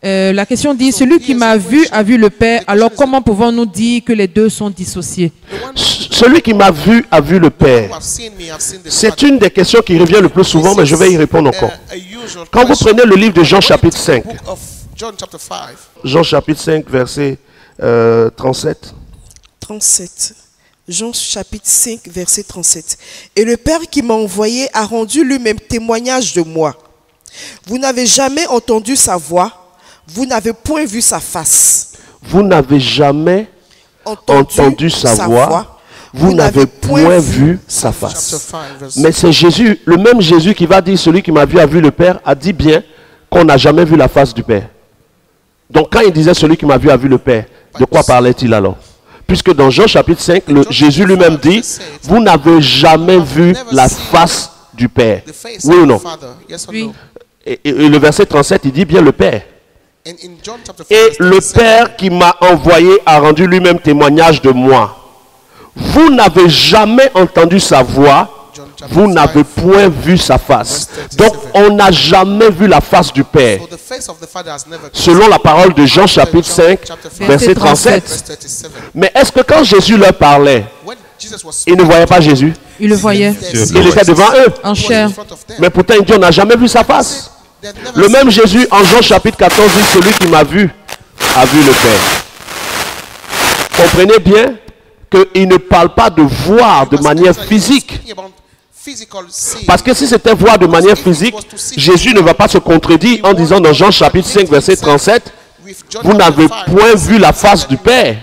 La question dit, celui qui m'a vu a vu le Père, alors comment pouvons-nous dire que les deux sont dissociés? Celui qui m'a vu a vu le Père. C'est une des questions qui revient le plus souvent, mais je vais y répondre encore. Quand vous prenez le livre de Jean chapitre 5, Jean chapitre 5, verset 37. 37. Jean chapitre 5, verset 37. Et le Père qui m'a envoyé a rendu lui-même témoignage de moi. Vous n'avez jamais entendu sa voix, vous n'avez point vu sa face. Vous n'avez jamais entendu sa voix, vous n'avez point vu sa face. Mais c'est Jésus, le même Jésus qui va dire, celui qui m'a vu a vu le Père, a dit bien qu'on n'a jamais vu la face du Père. Donc quand il disait celui qui m'a vu a vu le Père, de quoi parlait-il alors? Puisque dans Jean chapitre 5, Jésus lui-même dit, vous n'avez jamais vu la face du Père. Oui ou non? Oui. Et le verset 37, il dit bien le Père. Et le Père qui m'a envoyé a rendu lui-même témoignage de moi. Vous n'avez jamais entendu sa voix, vous n'avez point vu sa face. Donc on n'a jamais vu la face du Père. Selon la parole de Jean chapitre 5, verset 37. Mais est-ce que quand Jésus leur parlait, ils ne voyaient pas Jésus? Il le voyait. Il était devant eux. En chair. Mais pourtant il dit on n'a jamais vu sa face. Le même Jésus en Jean chapitre 14 dit celui qui m'a vu a vu le Père. Comprenez bien qu'il ne parle pas de voir de manière physique. Parce que si c'était voir de manière physique, Jésus ne va pas se contredire en disant dans Jean chapitre 5 verset 37, vous n'avez point vu la face du Père.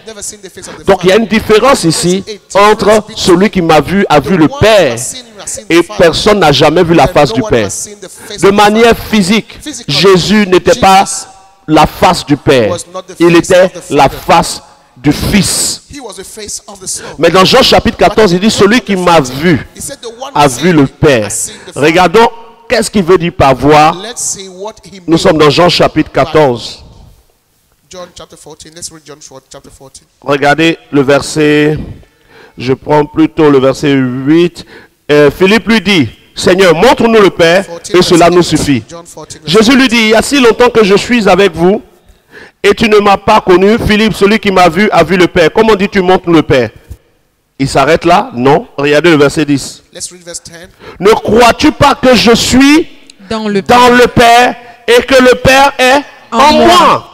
Donc il y a une différence ici entre celui qui m'a vu a vu le Père et personne n'a jamais vu la face du Père. De manière physique, Jésus n'était pas la face du Père, il était la face du Fils. Mais dans Jean chapitre 14, il dit celui qui m'a vu a vu le Père. Regardons qu'est-ce qu'il veut dire par voir. Nous sommes dans Jean chapitre 14. Regardez le verset, je prends plutôt le verset 8. Philippe lui dit, Seigneur, montre-nous le Père et cela nous suffit. Jésus lui dit, il y a si longtemps que je suis avec vous et tu ne m'as pas connu. Philippe, celui qui m'a vu a vu le Père. Comment dis-tu montre le Père? Il s'arrête là? Non. Regardez le verset 10. Ne crois-tu pas que je suis dans le Père et que le Père est en moi?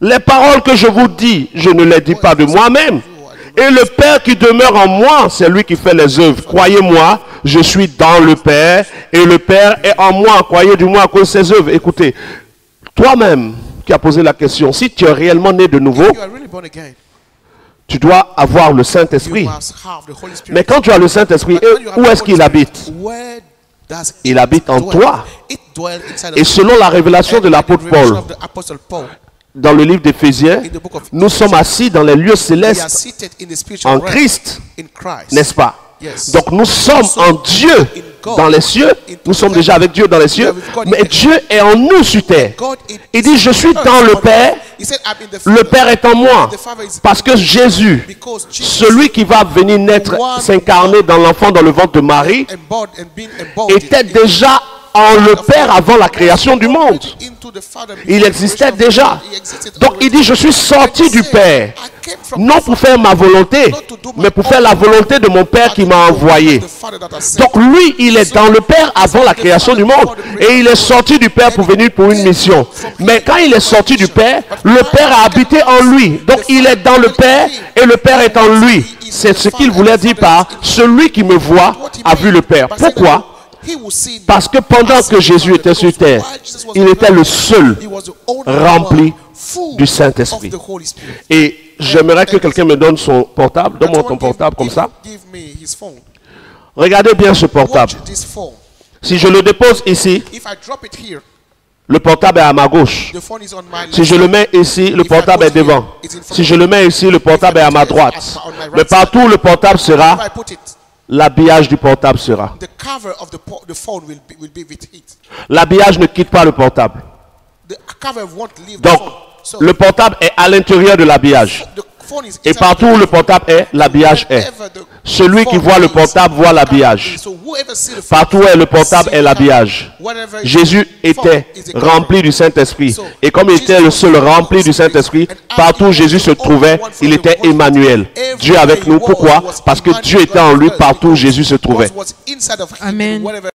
Les paroles que je vous dis, je ne les dis pas de moi-même. Et le Père qui demeure en moi, c'est lui qui fait les œuvres. Croyez-moi, je suis dans le Père et le Père est en moi. Croyez du moins à cause de ses œuvres. Écoutez, toi-même qui as posé la question, si tu es réellement né de nouveau, tu dois avoir le Saint-Esprit. Mais quand tu as le Saint-Esprit, où est-ce qu'il habite? Il habite en toi. Et selon la révélation de l'apôtre Paul, dans le livre d'Éphésiens, nous sommes assis dans les lieux célestes en Christ, n'est-ce pas? Donc nous sommes en Dieu dans les cieux, nous sommes déjà avec Dieu dans les cieux, mais Dieu est en nous sur terre. Il dit, je suis dans le Père est en moi, parce que Jésus, celui qui va venir naître, s'incarner dans l'enfant dans le ventre de Marie, était déjà en le Père avant la création du monde. Il existait déjà. Donc il dit, je suis sorti du Père, non pour faire ma volonté, mais pour faire la volonté de mon Père qui m'a envoyé. Donc lui, il est dans le Père avant la création du monde. Et il est sorti du Père pour venir pour une mission. Mais quand il est sorti du Père, le Père a habité en lui. Donc il est dans le Père et le Père est en lui. C'est ce qu'il voulait dire par celui qui me voit a vu le Père. Pourquoi? Parce que pendant que Jésus était sur terre, il était le seul rempli du Saint-Esprit. Et j'aimerais que quelqu'un me donne son portable. Donne-moi ton portable comme ça. Regardez bien ce portable. Si je le dépose ici, le portable est à ma gauche. Si je le mets ici, le portable est devant. Si je le mets ici, le portable est à ma droite. Mais partout, le portable sera... L'habillage du portable sera. L'habillage ne quitte pas le portable. Donc, le portable est à l'intérieur de l'habillage. Et partout où le portable est, l'habillage est. Celui qui voit le portable voit l'habillage. Partout où est le portable est l'habillage. Jésus était rempli du Saint-Esprit. Et comme il était le seul rempli du Saint-Esprit, partout où Jésus se trouvait, il était Emmanuel. Dieu avec nous. Pourquoi? Parce que Dieu était en lui partout où Jésus se trouvait. Amen.